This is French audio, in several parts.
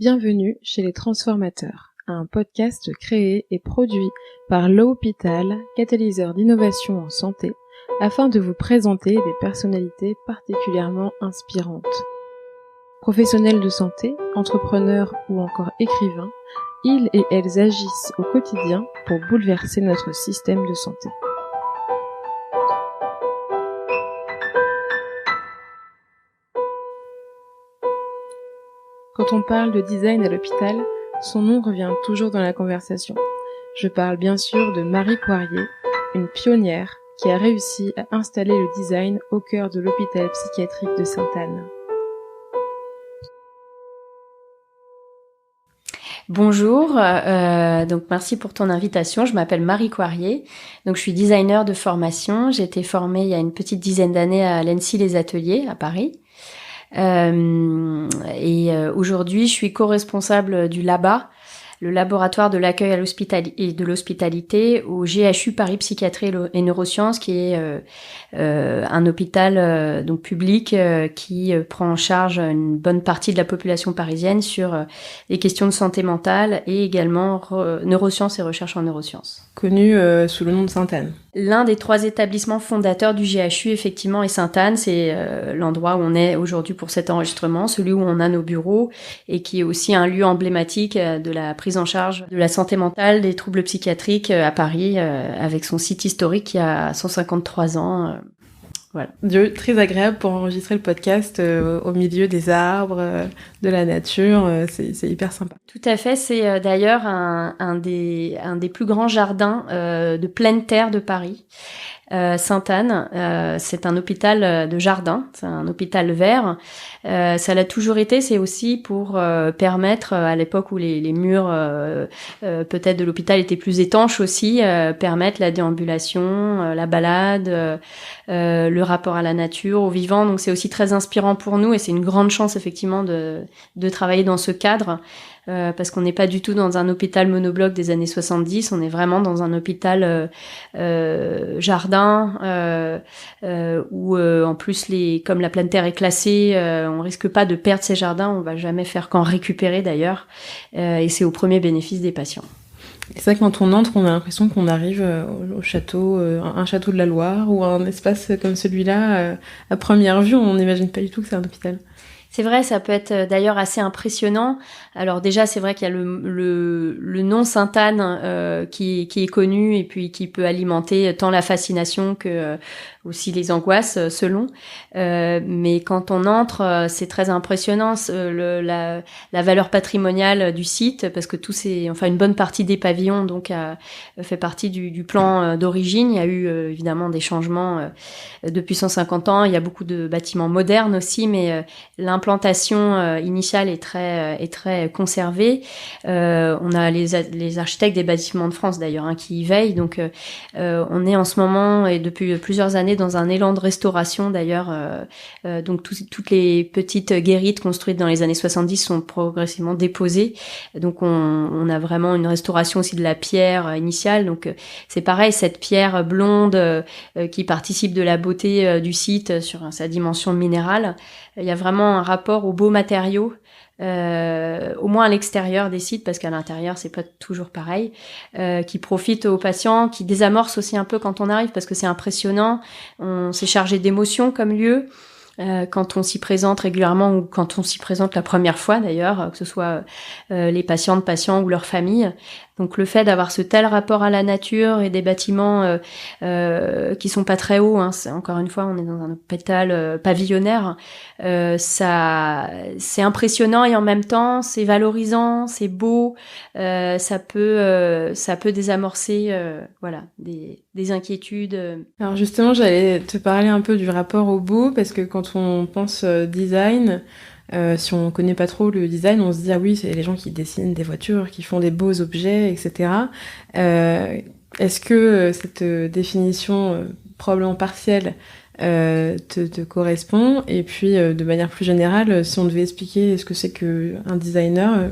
Bienvenue chez les Transformateurs, un podcast créé et produit par l'Hôpital, catalyseur d'innovation en santé, afin de vous présenter des personnalités particulièrement inspirantes. Professionnels de santé, entrepreneurs ou encore écrivains, ils et elles agissent au quotidien pour bouleverser notre système de santé. Quand on parle de design à l'hôpital, son nom revient toujours dans la conversation. Je parle bien sûr de Marie Poirier, une pionnière qui a réussi à installer le design au cœur de l'hôpital psychiatrique de Sainte-Anne. Bonjour, donc merci pour ton invitation. Je m'appelle Marie Poirier, donc je suis designer de formation. J'ai été formée il y a une petite dizaine d'années à l'ENSI Les Ateliers à Paris. Aujourd'hui, je suis co-responsable du LABA, le laboratoire de l'accueil et de l'hospitalité au GHU Paris Psychiatrie et Neurosciences, qui est un hôpital donc public qui prend en charge une bonne partie de la population parisienne sur les questions de santé mentale et également neurosciences et recherche en neurosciences. Connu sous le nom de Sainte-Anne. L'un des 3 établissements fondateurs du GHU, effectivement, est Sainte-Anne. C'est l'endroit où on est aujourd'hui pour cet enregistrement, celui où on a nos bureaux et qui est aussi un lieu emblématique de la prise en charge de la santé mentale, des troubles psychiatriques à Paris, avec son site historique qui a 153 ans. Voilà. Lieu très agréable pour enregistrer le podcast au milieu des arbres, de la nature, c'est hyper sympa. Tout à fait, c'est d'ailleurs un des plus grands jardins de pleine terre de Paris. Sainte-Anne, c'est un hôpital de jardin, c'est un hôpital vert. Ça l'a toujours été, c'est aussi pour permettre, à l'époque où les murs peut-être de l'hôpital étaient plus étanches aussi, permettre la déambulation, la balade, le rapport à la nature, au vivant. Donc c'est aussi très inspirant pour nous et c'est une grande chance effectivement de travailler dans ce cadre. Parce qu'on n'est pas du tout dans un hôpital monobloc des années 70, on est vraiment dans un hôpital jardin où en plus comme la pleine terre est classée, on risque pas de perdre ces jardins, on va jamais faire qu'en récupérer d'ailleurs, et c'est au premier bénéfice des patients. C'est vrai que quand on entre, on a l'impression qu'on arrive au château, un château de la Loire ou un espace comme celui-là. À première vue, on n'imagine pas du tout que c'est un hôpital. C'est vrai, ça peut être d'ailleurs assez impressionnant. Alors déjà, c'est vrai qu'il y a le nom Sainte-Anne qui est connu et puis qui peut alimenter tant la fascination que aussi les angoisses selon. Mais quand on entre, c'est très impressionnant la valeur patrimoniale du site parce que une bonne partie des pavillons donc fait partie du plan d'origine. Il y a eu évidemment des changements depuis 150 ans. Il y a beaucoup de bâtiments modernes aussi, mais l'implantation initiale est très conservée. On a les architectes des bâtiments de France d'ailleurs qui y veillent. Donc on est en ce moment et depuis plusieurs années dans un élan de restauration d'ailleurs. Donc toutes les petites guérites construites dans les années 70 sont progressivement déposées. Donc on a vraiment une restauration aussi de la pierre initiale. Donc c'est pareil, cette pierre blonde qui participe de la beauté du site sur sa dimension minérale. Il y a vraiment un rapport aux beaux matériaux, au moins à l'extérieur des sites, parce qu'à l'intérieur c'est pas toujours pareil, qui profite aux patients, qui désamorce aussi un peu quand on arrive, parce que c'est impressionnant. On s'est chargé d'émotions comme lieu. Quand on s'y présente régulièrement ou quand on s'y présente la première fois d'ailleurs, que ce soit les patients ou leurs familles. Donc le fait d'avoir ce tel rapport à la nature et des bâtiments qui sont pas très hauts, c'est, encore une fois on est dans un hôpital pavillonnaire, ça c'est impressionnant et en même temps c'est valorisant, c'est beau, ça peut désamorcer des inquiétudes. Alors justement j'allais te parler un peu du rapport au beau parce que quand on pense design, si on connaît pas trop le design, on se dit ah oui, c'est les gens qui dessinent des voitures, qui font des beaux objets, etc. Est-ce que cette définition probablement partielle te correspond? Et puis de manière plus générale, si on devait expliquer ce que c'est qu'un designer,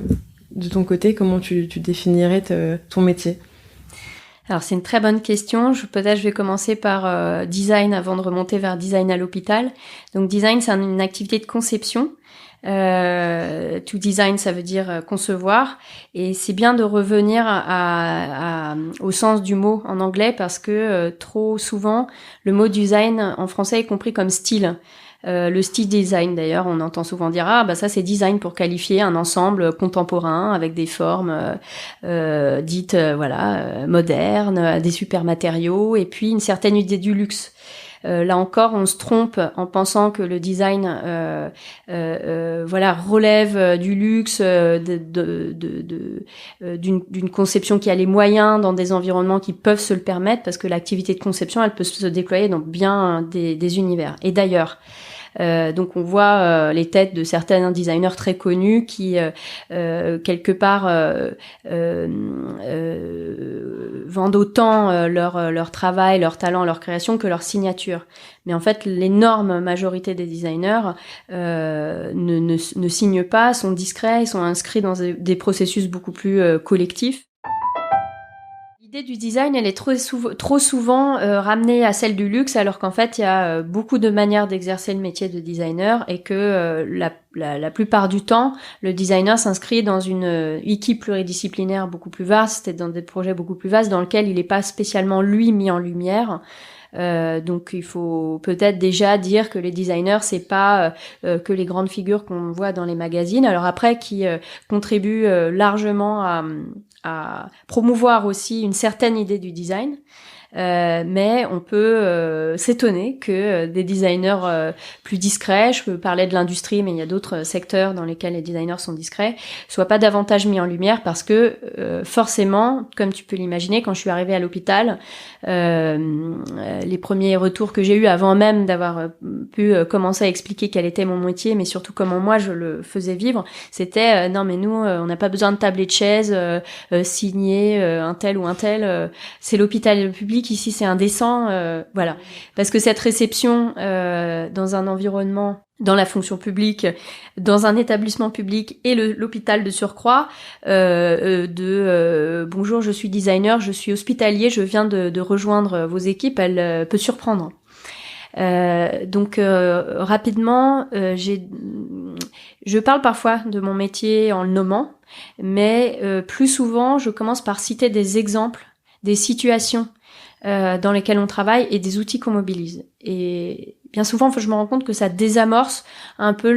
de ton côté, comment tu définirais ton métier? Alors c'est une très bonne question. Peut-être je vais commencer par design avant de remonter vers design à l'hôpital. Donc design, c'est une activité de conception To design, ça veut dire concevoir. Et c'est bien de revenir au sens du mot en anglais parce que trop souvent, le mot design en français est compris comme style. Le style design d'ailleurs, on entend souvent dire ça c'est design pour qualifier un ensemble contemporain avec des formes dites modernes, des super matériaux et puis une certaine idée du luxe. Là encore, on se trompe en pensant que le design relève du luxe, d'une conception qui a les moyens dans des environnements qui peuvent se le permettre, parce que l'activité de conception, elle peut se déployer dans bien des univers. Et d'ailleurs, donc on voit les têtes de certains designers très connus qui quelque part vendent autant leur travail, leur talent, leur création que leur signature. Mais en fait, l'énorme majorité des designers ne signent pas, sont discrets, ils sont inscrits dans des processus beaucoup plus collectifs. L'idée du design, elle est trop souvent ramenée à celle du luxe, alors qu'en fait, il y a beaucoup de manières d'exercer le métier de designer et que la plupart du temps, le designer s'inscrit dans une équipe pluridisciplinaire beaucoup plus vaste et dans des projets beaucoup plus vastes dans lesquels il n'est pas spécialement lui mis en lumière. Donc il faut peut-être déjà dire que les designers, c'est pas que les grandes figures qu'on voit dans les magazines, alors après qui contribuent largement à promouvoir aussi une certaine idée du design. Mais on peut s'étonner que des designers plus discrets, je peux parler de l'industrie, mais il y a d'autres secteurs dans lesquels les designers sont discrets, soient pas davantage mis en lumière parce que forcément, comme tu peux l'imaginer, quand je suis arrivée à l'hôpital, les premiers retours que j'ai eus avant même d'avoir pu commencer à expliquer quel était mon métier, mais surtout comment moi je le faisais vivre, c'était non mais nous on n'a pas besoin de table et de chaise, signer un tel ou un tel, c'est l'hôpital public. Ici, c'est indécent, voilà. Parce que cette réception dans un environnement, dans la fonction publique, dans un établissement public et l'hôpital de surcroît, bonjour, je suis designer, je suis hospitalier, je viens de rejoindre vos équipes, elle peut surprendre. Donc rapidement, je parle parfois de mon métier en le nommant, mais plus souvent, je commence par citer des exemples, des situations dans lesquels on travaille et des outils qu'on mobilise. Et bien souvent, je me rends compte que ça désamorce un peu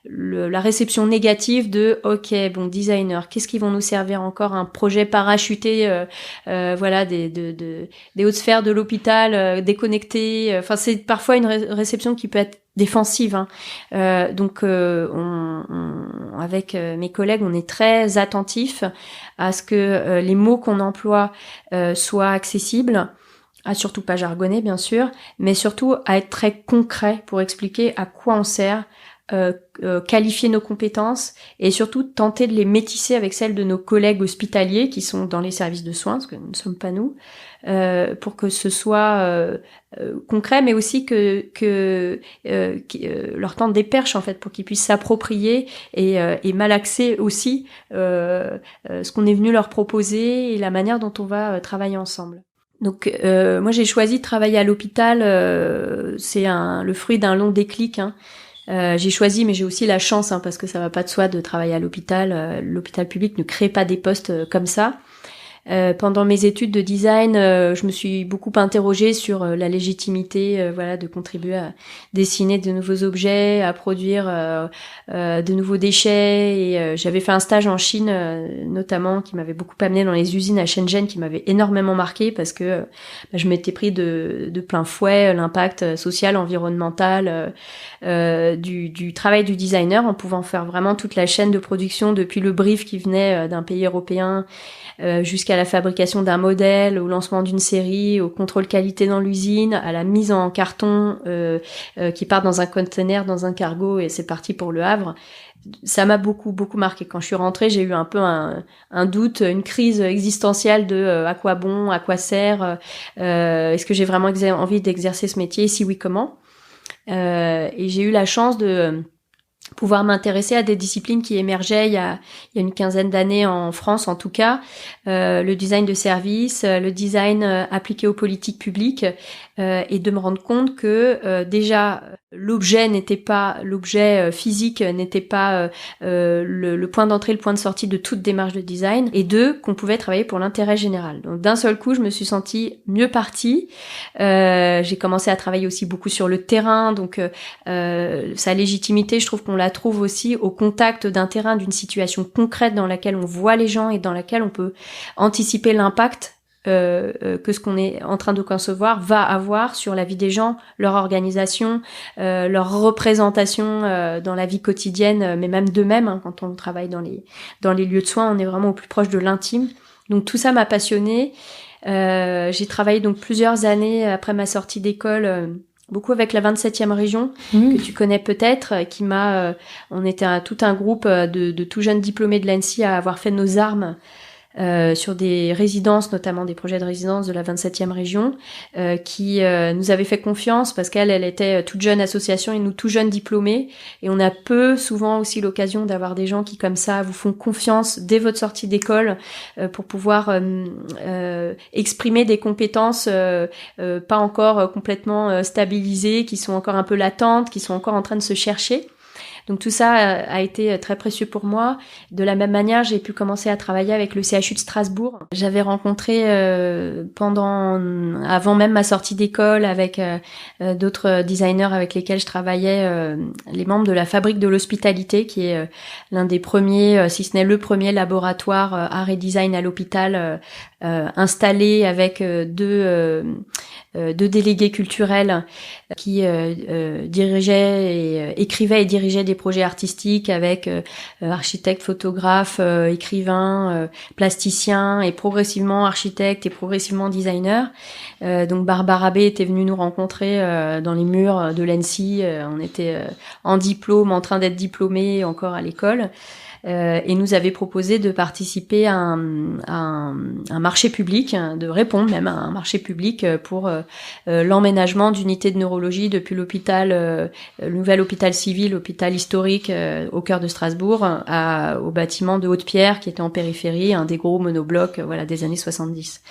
la réception négative de OK, bon, designer, qu'est-ce qu'ils vont nous servir encore, un projet parachuté, des hautes sphères de l'hôpital, déconnecté. Enfin, c'est parfois une réception qui peut être défensive. Donc, avec mes collègues, on est très attentifs à ce que les mots qu'on emploie soient accessibles, à surtout pas jargonner bien sûr, mais surtout à être très concret pour expliquer à quoi on sert, qualifier nos compétences et surtout tenter de les métisser avec celles de nos collègues hospitaliers qui sont dans les services de soins, parce que nous ne sommes pas nous, pour que ce soit concret, mais aussi que leur tente des perches en fait, pour qu'ils puissent s'approprier et malaxer aussi ce qu'on est venu leur proposer et la manière dont on va travailler ensemble. Donc moi j'ai choisi de travailler à l'hôpital, c'est le fruit d'un long déclic. J'ai choisi, mais j'ai aussi la chance, parce que ça va pas de soi de travailler à l'hôpital. L'hôpital public ne crée pas des postes comme ça. Pendant mes études de design, je me suis beaucoup interrogée sur la légitimité, de contribuer à dessiner de nouveaux objets, à produire de nouveaux déchets. Et j'avais fait un stage en Chine, notamment, qui m'avait beaucoup amené dans les usines à Shenzhen, qui m'avait énormément marqué parce que je m'étais pris de plein fouet l'impact social, environnemental du travail du designer, en pouvant faire vraiment toute la chaîne de production depuis le brief qui venait d'un pays européen jusqu'à la fabrication d'un modèle, au lancement d'une série, au contrôle qualité dans l'usine, à la mise en carton qui part dans un conteneur, dans un cargo et c'est parti pour Le Havre. Ça m'a beaucoup marqué. Quand je suis rentrée, j'ai eu un peu un doute, une crise existentielle de à quoi bon, à quoi sert, est-ce que j'ai vraiment envie d'exercer ce métier, si oui, comment. Et j'ai eu la chance de pouvoir m'intéresser à des disciplines qui émergeaient il y a une quinzaine d'années en France en tout cas, le design de service, le design appliqué aux politiques publiques, et de me rendre compte que déjà l'objet physique n'était pas le point d'entrée, le point de sortie de toute démarche de design, et deux, qu'on pouvait travailler pour l'intérêt général. Donc d'un seul coup, je me suis sentie mieux partie. J'ai commencé à travailler aussi beaucoup sur le terrain, donc sa légitimité, je trouve qu'on la trouve aussi au contact d'un terrain, d'une situation concrète dans laquelle on voit les gens et dans laquelle on peut anticiper l'impact que ce qu'on est en train de concevoir va avoir sur la vie des gens, leur organisation, leur représentation dans la vie quotidienne, mais même d'eux-mêmes, hein, quand on travaille dans les lieux de soins, on est vraiment au plus proche de l'intime. Donc tout ça m'a passionnée. J'ai travaillé donc plusieurs années après ma sortie d'école, beaucoup avec la 27e région, que tu connais peut-être, qui on était tout un groupe de tout jeunes diplômés de l'ANSSI à avoir fait nos armes sur des résidences, notamment des projets de résidence de la 27e région, qui nous avait fait confiance parce qu'elle était toute jeune association et nous tout jeunes diplômés, et on a souvent aussi l'occasion d'avoir des gens qui comme ça vous font confiance dès votre sortie d'école pour pouvoir exprimer des compétences pas encore complètement stabilisées, qui sont encore un peu latentes, qui sont encore en train de se chercher. Donc tout ça a été très précieux pour moi. De la même manière, j'ai pu commencer à travailler avec le CHU de Strasbourg. J'avais rencontré avant même ma sortie d'école avec d'autres designers avec lesquels je travaillais, les membres de la Fabrique de l'Hospitalité, qui est l'un des premiers, si ce n'est le premier laboratoire art et design à l'hôpital, installé avec deux délégués culturels qui dirigeaient et écrivaient et dirigeaient des projets artistiques avec architectes, photographes, écrivains, plasticiens, et progressivement architectes et progressivement designers. Donc Barbara B était venue nous rencontrer dans les murs de l'ANSSI. On était en diplôme, en train d'être diplômés encore à l'école. Et nous avait proposé de participer à un marché public, de répondre même à un marché public pour l'emménagement d'unités de neurologie depuis le nouvel hôpital civil, hôpital historique au cœur de Strasbourg, au bâtiment de Haute-Pierre qui était en périphérie, un des gros monoblocs des années 70.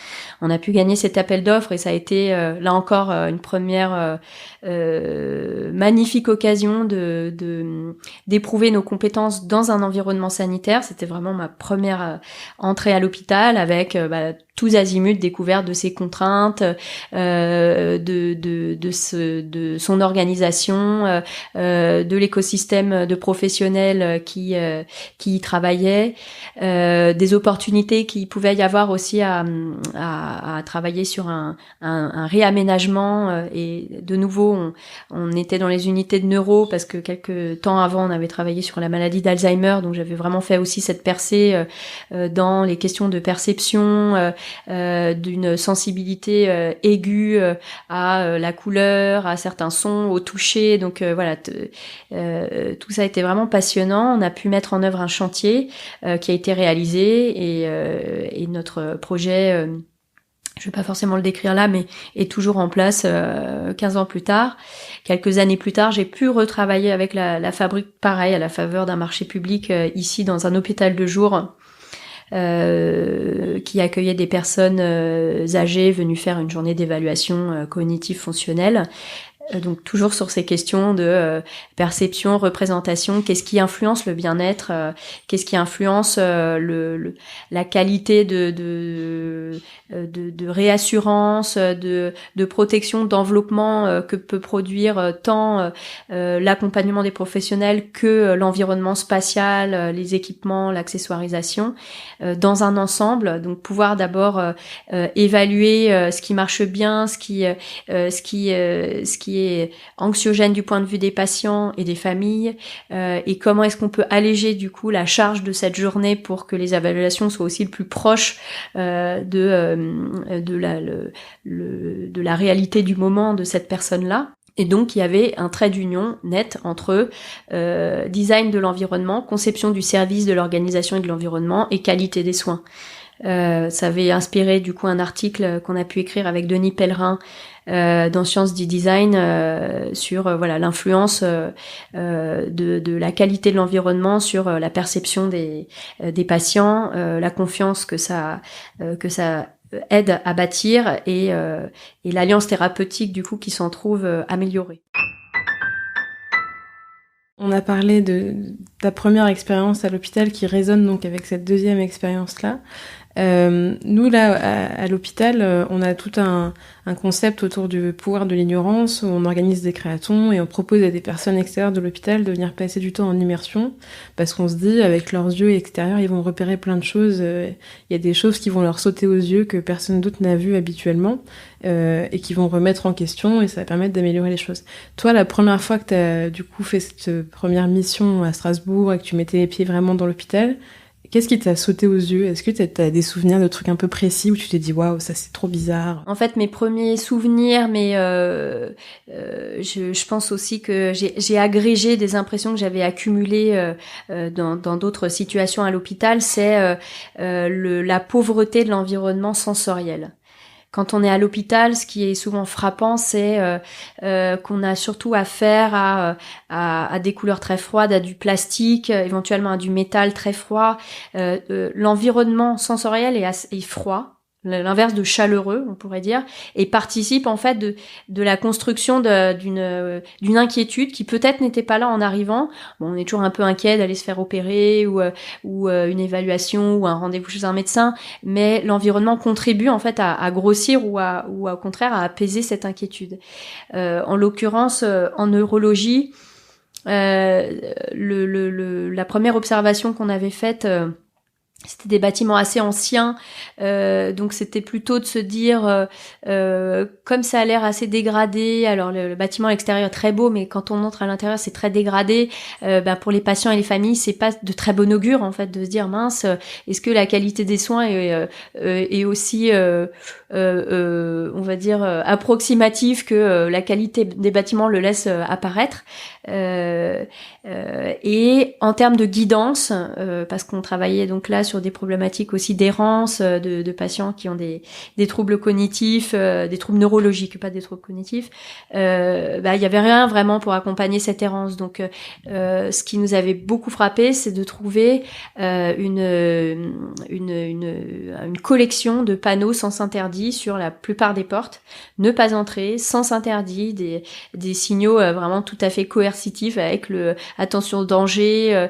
On a pu gagner cet appel d'offres et ça a été là encore une première magnifique occasion d'éprouver nos compétences dans un environnement sanitaire. C'était vraiment ma première entrée à l'hôpital avec tous azimuts découverte de ses contraintes, de son organisation, de l'écosystème de professionnels qui y travaillaient, des opportunités qu'il pouvait y avoir aussi à travailler sur un réaménagement, et de nouveau on était dans les unités de neuro parce que quelques temps avant on avait travaillé sur la maladie d'Alzheimer, donc j'avais vraiment fait aussi cette percée dans les questions de perception, d'une sensibilité aiguë à la couleur, à certains sons, au toucher. Donc tout ça a été vraiment passionnant. On a pu mettre en œuvre un chantier qui a été réalisé, et notre projet, je vais pas forcément le décrire là, mais est toujours en place 15 ans plus tard. Quelques années plus tard, j'ai pu retravailler avec la Fabrique, pareil, à la faveur d'un marché public ici dans un hôpital de jour qui accueillait des personnes âgées venues faire une journée d'évaluation cognitive fonctionnelle. Donc toujours sur ces questions de perception, représentation, qu'est-ce qui influence le bien-être, qu'est-ce qui influence la qualité de réassurance, de protection, d'enveloppement que peut produire tant l'accompagnement des professionnels que l'environnement spatial, les équipements, l'accessoirisation dans un ensemble. Donc pouvoir d'abord évaluer ce qui marche bien, ce qui est anxiogène du point de vue des patients et des familles, et comment est-ce qu'on peut alléger du coup la charge de cette journée pour que les évaluations soient aussi le plus proches de la réalité du moment de cette personne-là. Et donc il y avait un trait d'union net entre design de l'environnement, conception du service, de l'organisation et de l'environnement, et qualité des soins. Ça avait inspiré du coup un article qu'on a pu écrire avec Denis Pellerin dans Sciences du Design sur l'influence de la qualité de l'environnement sur la perception des patients, la confiance que ça aide à bâtir et l'alliance thérapeutique du coup qui s'en trouve améliorée. On a parlé de ta première expérience à l'hôpital qui résonne donc avec cette deuxième expérience-là. Nous, là, à l'hôpital, on a tout un concept autour du pouvoir de l'ignorance, où on organise des créatons et on propose à des personnes extérieures de l'hôpital de venir passer du temps en immersion, parce qu'on se dit, avec leurs yeux extérieurs, ils vont repérer plein de choses. Il y a des choses qui vont leur sauter aux yeux que personne d'autre n'a vues habituellement, et qui vont remettre en question, et ça va permettre d'améliorer les choses. Toi, la première fois que tu as du coup fait cette première mission à Strasbourg et que tu mettais les pieds vraiment dans l'hôpital, qu'est-ce qui t'a sauté aux yeux? Est-ce que t'as des souvenirs de trucs un peu précis où tu t'es dit waouh, ça c'est trop bizarre? En fait, mes premiers souvenirs, mais je pense aussi que j'ai agrégé des impressions que j'avais accumulées dans d'autres situations à l'hôpital, c'est la pauvreté de l'environnement sensoriel. Quand on est à l'hôpital, ce qui est souvent frappant, c'est qu'on a surtout affaire à des couleurs très froides, à du plastique, éventuellement à du métal très froid. L'environnement sensoriel est froid, l'inverse de chaleureux, on pourrait dire, et participe en fait de la construction d'une inquiétude qui peut-être n'était pas là en arrivant. Bon, on est toujours un peu inquiet d'aller se faire opérer ou une évaluation ou un rendez-vous chez un médecin, mais l'environnement contribue en fait à grossir ou au contraire à apaiser cette inquiétude. En l'occurrence, en neurologie, la première observation qu'on avait faite, c'était des bâtiments assez anciens, donc c'était plutôt de se dire, comme ça a l'air assez dégradé, alors le bâtiment extérieur est très beau, mais quand on entre à l'intérieur c'est très dégradé, pour les patients et les familles c'est pas de très bon augure en fait de se dire mince, est-ce que la qualité des soins est aussi, on va dire approximative que la qualité des bâtiments le laisse apparaître. Et en termes de guidance, parce qu'on travaillait donc là sur des problématiques aussi d'errance de patients qui ont des troubles cognitifs, des troubles neurologiques, pas des troubles cognitifs, il y avait rien vraiment pour accompagner cette errance. Donc ce qui nous avait beaucoup frappé, c'est de trouver une collection de panneaux sens interdit sur la plupart des portes, ne pas entrer, sens interdit, des signaux vraiment tout à fait coercitifs avec le attention au danger,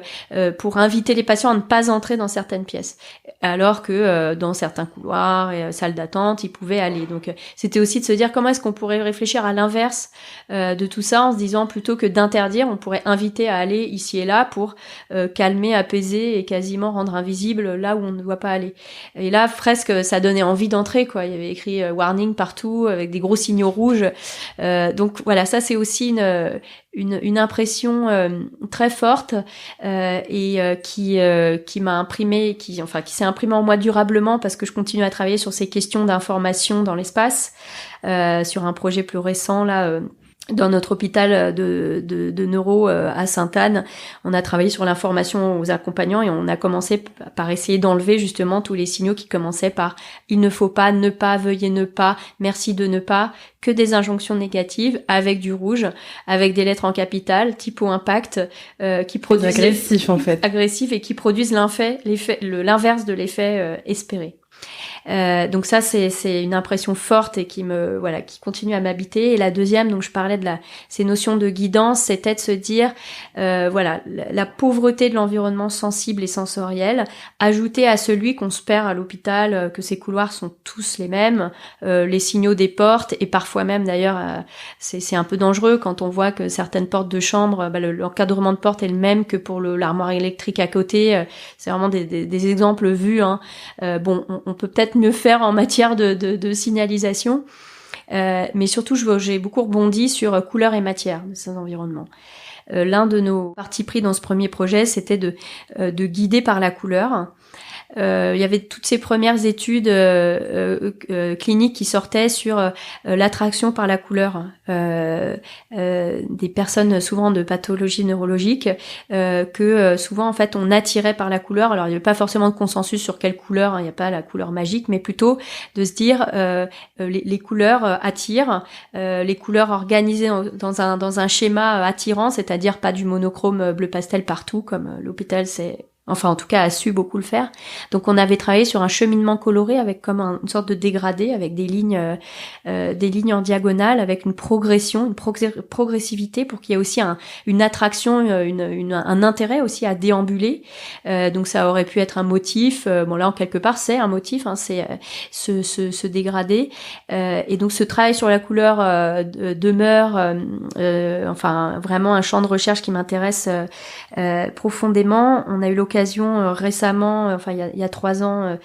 pour inviter les patients à ne pas entrer dans certaines pièces, alors que dans certains couloirs et salles d'attente, ils pouvaient aller. Donc c'était aussi de se dire comment est-ce qu'on pourrait réfléchir à l'inverse de tout ça, en se disant plutôt que d'interdire, on pourrait inviter à aller ici et là pour calmer, apaiser et quasiment rendre invisible là où on ne doit pas aller. Et là, presque, ça donnait envie d'entrer, quoi. Il y avait écrit warning partout avec des gros signaux rouges. Donc voilà, ça c'est aussi une impression très forte et qui m'a imprimé, qui s'est imprimé en moi durablement parce que je continue à travailler sur ces questions d'information dans l'espace, sur un projet plus récent là. Dans notre hôpital de neuro à Sainte-Anne, on a travaillé sur l'information aux accompagnants et on a commencé par essayer d'enlever justement tous les signaux qui commençaient par « il ne faut pas »,« ne pas »,« veuillez ne pas »,« merci de ne pas », que des injonctions négatives avec du rouge, avec des lettres en capitale, typo impact, qui produisent... Agressif en fait. Agressif et qui produisent l'inverse de l'effet espéré. Donc ça c'est une impression forte et qui continue à m'habiter. Et la deuxième, donc je parlais de ces notions de guidance, c'était de se dire la pauvreté de l'environnement sensible et sensoriel, ajouté à celui qu'on se perd à l'hôpital, que ces couloirs sont tous les mêmes, les signaux des portes, et parfois même d'ailleurs c'est un peu dangereux quand on voit que certaines portes de chambre, l'encadrement de porte est le même que pour l'armoire électrique à côté. C'est vraiment des exemples vus, hein. On peut peut-être mieux faire en matière de signalisation, mais surtout j'ai beaucoup rebondi sur couleur et matière de ces environnements. L'un de nos partis pris dans ce premier projet, c'était de guider par la couleur. Il y avait toutes ces premières études cliniques qui sortaient sur l'attraction par la couleur des personnes souvent de pathologie neurologique, que souvent en fait on attirait par la couleur. Alors il n'y avait pas forcément de consensus sur quelle couleur, hein, il n'y a pas la couleur magique, mais plutôt de se dire les couleurs attirent, les couleurs organisées dans un schéma attirant, c'est-à-dire pas du monochrome bleu pastel partout comme l'hôpital c'est Enfin, en tout cas, a su beaucoup le faire. Donc, on avait travaillé sur un cheminement coloré avec comme une sorte de dégradé, avec des lignes en diagonale, avec une progression, progressivité pour qu'il y ait aussi une attraction, un intérêt aussi à déambuler. Donc, ça aurait pu être un motif. Bon, là, en quelque part, c'est un motif, hein, c'est ce dégradé. Et donc, ce travail sur la couleur demeure, enfin, vraiment un champ de recherche qui m'intéresse profondément. On a eu l'occasion récemment, enfin il y a 3 ans,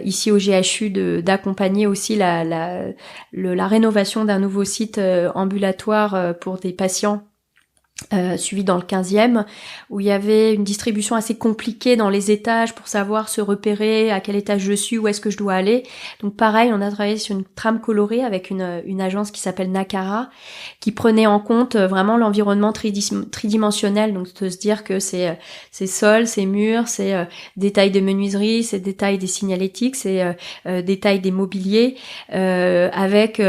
ici au GHU, d'accompagner aussi la rénovation d'un nouveau site ambulatoire pour des patients suivi dans le 15e, où il y avait une distribution assez compliquée dans les étages pour savoir se repérer à quel étage je suis, où est-ce que je dois aller. Donc pareil, on a travaillé sur une trame colorée avec une agence qui s'appelle Nakara, qui prenait en compte vraiment l'environnement tridimensionnel, donc de se dire que c'est sol, c'est murs, c'est détails des menuiseries, c'est détails des signalétiques, c'est détails des mobiliers, avec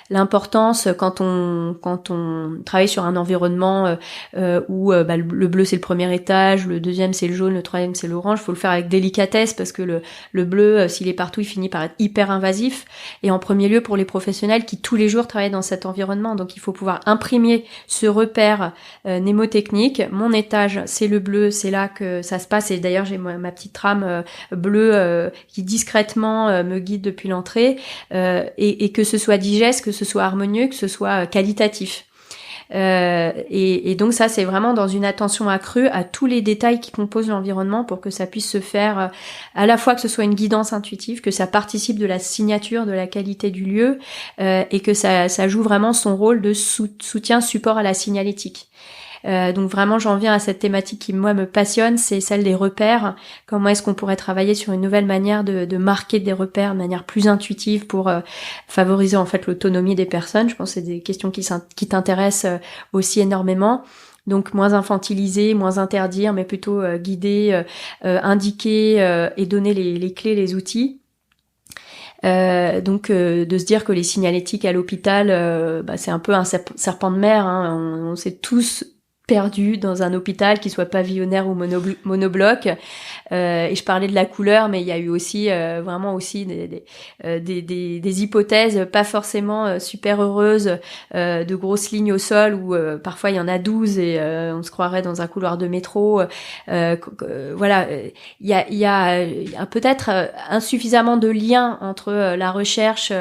l'importance quand on travaille sur un environnement où le bleu c'est le premier étage, le deuxième c'est le jaune, le troisième c'est l'orange. Faut le faire avec délicatesse parce que le bleu, s'il est partout, il finit par être hyper invasif. Et en premier lieu pour les professionnels qui tous les jours travaillent dans cet environnement. Donc il faut pouvoir imprimer ce repère mnémotechnique. Mon étage c'est le bleu, c'est là que ça se passe. Et d'ailleurs j'ai ma petite trame bleue qui discrètement me guide depuis l'entrée, et que ce soit digeste, que ce soit harmonieux, que ce soit qualitatif. Et donc ça c'est vraiment dans une attention accrue à tous les détails qui composent l'environnement pour que ça puisse se faire à la fois que ce soit une guidance intuitive, que ça participe de la signature, de la qualité du lieu, et que ça joue vraiment son rôle de soutien, support à la signalétique. Donc vraiment j'en viens à cette thématique qui moi me passionne, c'est celle des repères. Comment est-ce qu'on pourrait travailler sur une nouvelle manière de marquer des repères de manière plus intuitive pour favoriser en fait l'autonomie des personnes. Je pense que c'est des questions qui t'intéressent aussi énormément. Donc moins infantiliser, moins interdire, mais plutôt guider, indiquer et donner les clés, les outils. Donc de se dire que les signalétiques à l'hôpital, c'est un peu un serpent de mer, hein. On s'est tous perdu dans un hôpital qui soit pavillonnaire ou monobloc, et je parlais de la couleur, mais il y a eu aussi vraiment aussi des hypothèses pas forcément super heureuses, de grosses lignes au sol où parfois il y en a 12 et on se croirait dans un couloir de métro. Voilà, il y a peut-être insuffisamment de lien entre la recherche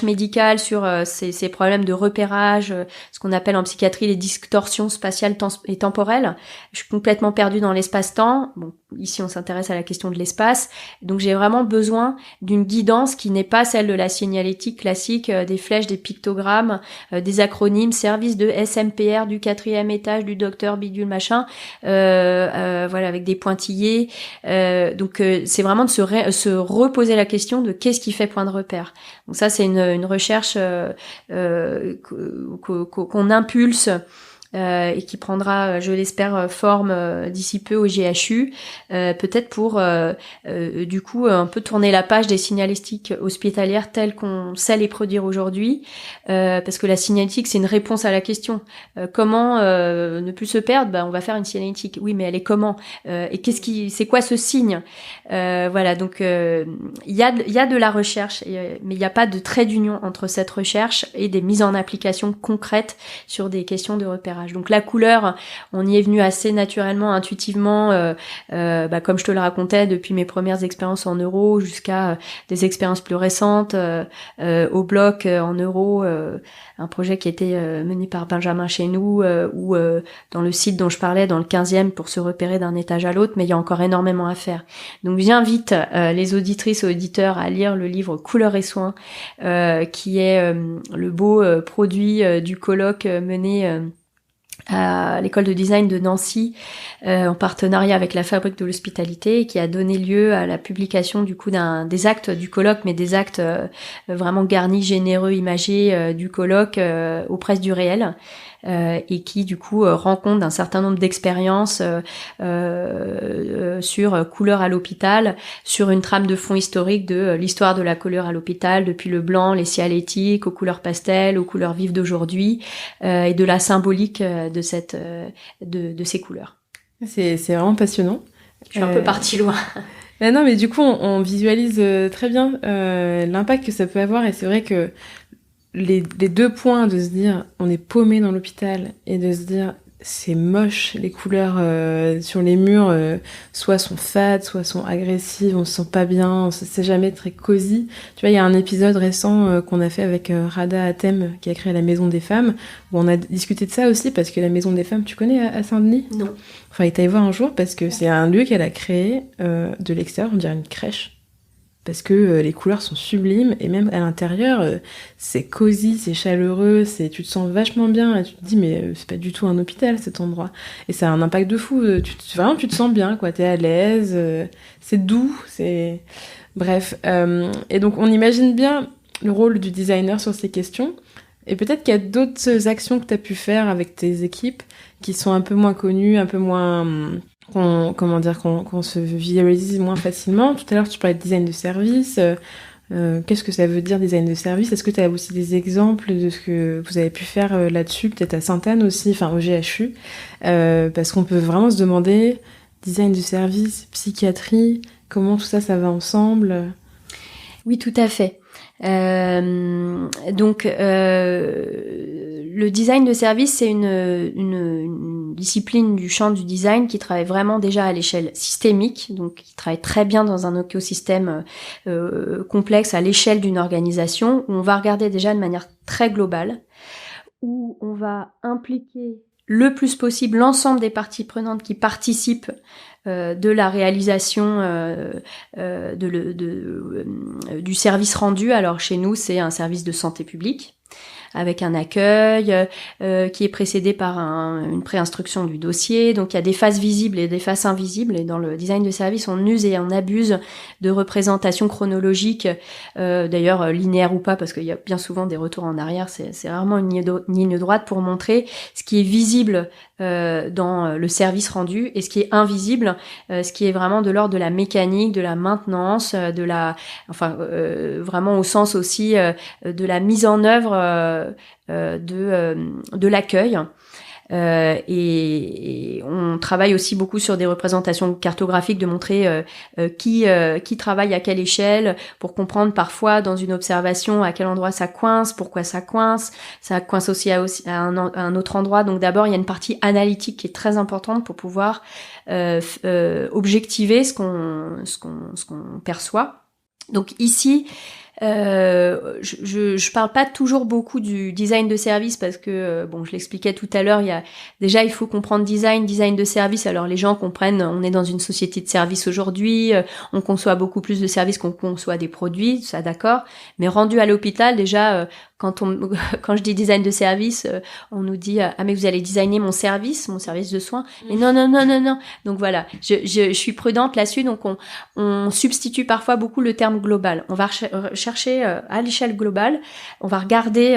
médicale sur ces problèmes de repérage, ce qu'on appelle en psychiatrie les distorsions spatiales et temporelles. Je suis complètement perdue dans l'espace-temps. Bon, ici on s'intéresse à la question de l'espace. Donc j'ai vraiment besoin d'une guidance qui n'est pas celle de la signalétique classique, des flèches, des pictogrammes, des acronymes, service de SMPR du 4e étage du docteur bidule machin, voilà, avec des pointillés. Donc c'est vraiment de se reposer la question de qu'est-ce qui fait point de repère. Donc ça c'est une recherche qu'on impulse et qui prendra, je l'espère, forme d'ici peu au GHU, peut-être pour du coup un peu tourner la page des signalétiques hospitalières telles qu'on sait les produire aujourd'hui, parce que la signalétique c'est une réponse à la question comment ne plus se perdre. On va faire une signalétique, oui, mais elle est comment, et c'est quoi ce signe, voilà. Donc il y a de la recherche, mais il n'y a pas de trait d'union entre cette recherche et des mises en application concrètes sur des questions de repérage. Donc la couleur, on y est venu assez naturellement, intuitivement, comme je te le racontais, depuis mes premières expériences en neuro jusqu'à des expériences plus récentes au bloc en neuro, un projet qui était mené par Benjamin chez nous, ou dans le site dont je parlais, dans le 15e, pour se repérer d'un étage à l'autre, mais il y a encore énormément à faire. Donc j'invite les auditrices et auditeurs à lire le livre Couleurs et soins, qui est le beau produit du colloque mené à l'école de design de Nancy, en partenariat avec la Fabrique de l'Hospitalité, qui a donné lieu à la publication du coup des actes du colloque, mais des actes vraiment garnis, généreux, imagés du colloque aux presses du réel. Et qui du coup rend compte d'un certain nombre d'expériences sur couleur à l'hôpital, sur une trame de fond historique de l'histoire de la couleur à l'hôpital, depuis le blanc, les signalétiques, aux couleurs pastel, aux couleurs vives d'aujourd'hui, et de la symbolique de ces couleurs. C'est vraiment passionnant. Je suis un peu partie loin. Non, mais du coup, on visualise très bien l'impact que ça peut avoir. Et c'est vrai que les deux points de se dire on est paumé dans l'hôpital et de se dire c'est moche, les couleurs sur les murs soit sont fades, soit sont agressives, on se sent pas bien, c'est jamais très cosy. Tu vois, il y a un épisode récent qu'on a fait avec Rada Hatem qui a créé la Maison des Femmes, où on a discuté de ça aussi parce que la Maison des Femmes, tu connais à Saint-Denis ? Non. Enfin, il t'allait voir un jour parce que c'est un lieu qu'elle a créé de l'extérieur, on dirait une crèche. Parce que les couleurs sont sublimes et même à l'intérieur, c'est cosy, c'est chaleureux, tu te sens vachement bien et tu te dis mais c'est pas du tout un hôpital cet endroit. Et ça a un impact de fou, vraiment tu te sens bien, quoi, t'es à l'aise, c'est doux, c'est... Bref, et donc on imagine bien le rôle du designer sur ces questions. Et peut-être qu'il y a d'autres actions que tu as pu faire avec tes équipes qui sont un peu moins connues, un peu moins... qu'on se visualise moins facilement. Tout à l'heure, tu parlais de design de service. Qu'est-ce que ça veut dire, design de service ? Est-ce que tu as aussi des exemples de ce que vous avez pu faire là-dessus, peut-être à Sainte-Anne aussi, enfin au GHU parce qu'on peut vraiment se demander, design de service, psychiatrie, comment tout ça, ça va ensemble ? Oui, tout à fait. Donc, le design de service, c'est une discipline du champ du design qui travaille vraiment déjà à l'échelle systémique, donc qui travaille très bien dans un écosystème complexe à l'échelle d'une organisation, où on va regarder déjà de manière très globale, où on va impliquer le plus possible l'ensemble des parties prenantes qui participent de la réalisation du service rendu. Alors chez nous, c'est un service de santé publique avec un accueil qui est précédé par une préinstruction du dossier. Donc il y a des faces visibles et des faces invisibles. Et dans le design de service, on use et on abuse de représentations chronologiques, d'ailleurs linéaires ou pas, parce qu'il y a bien souvent des retours en arrière. C'est rarement une ligne droite pour montrer ce qui est visible dans le service rendu et ce qui est invisible, ce qui est vraiment de l'ordre de la mécanique, de la maintenance, vraiment au sens aussi de la mise en œuvre de l'accueil. Et on travaille aussi beaucoup sur des représentations cartographiques, de montrer qui travaille à quelle échelle, pour comprendre parfois dans une observation à quel endroit ça coince, pourquoi ça coince aussi à un autre endroit. Donc d'abord il y a une partie analytique qui est très importante pour pouvoir objectiver ce qu'on perçoit. Donc ici je parle pas toujours beaucoup du design de service parce que je l'expliquais tout à l'heure, il faut comprendre design de service. Alors les gens comprennent, on est dans une société de services aujourd'hui, on conçoit beaucoup plus de services qu'on conçoit des produits, ça d'accord, mais rendu à l'hôpital déjà quand je dis design de service, on nous dit ah mais vous allez designer mon service de soins. Mais non. Donc voilà, je suis prudente là-dessus. Donc on substitue parfois beaucoup le terme global. On va chercher à l'échelle globale. On va regarder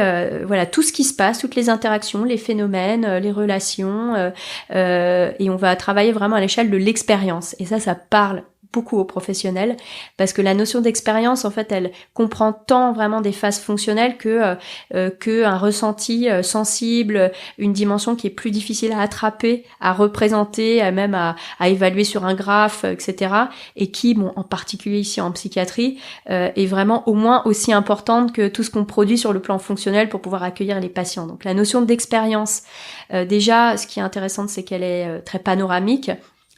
tout ce qui se passe, toutes les interactions, les phénomènes, les relations, et on va travailler vraiment à l'échelle de l'expérience. Et ça parle beaucoup aux professionnels, parce que la notion d'expérience, en fait, elle comprend tant vraiment des phases fonctionnelles que un ressenti sensible, une dimension qui est plus difficile à attraper, à représenter, même à évaluer sur un graphe, etc. Et qui, en particulier ici en psychiatrie, est vraiment au moins aussi importante que tout ce qu'on produit sur le plan fonctionnel pour pouvoir accueillir les patients. Donc la notion d'expérience, déjà, ce qui est intéressant, c'est qu'elle est très panoramique.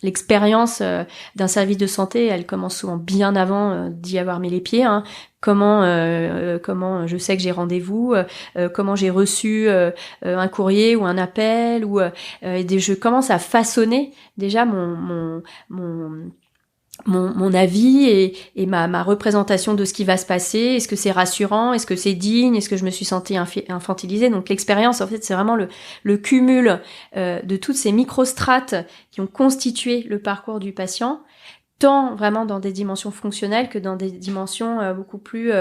L'expérience d'un service de santé, elle commence souvent bien avant d'y avoir mis les pieds. Comment je sais que j'ai rendez-vous, comment j'ai reçu un courrier ou un appel, je commence à façonner déjà mon avis et ma représentation de ce qui va se passer. Est-ce que c'est rassurant? Est-ce que c'est digne? Est-ce que je me suis sentie infantilisée? Donc l'expérience, en fait, c'est vraiment le cumul de toutes ces microstrates qui ont constitué le parcours du patient, tant vraiment dans des dimensions fonctionnelles que dans des dimensions beaucoup plus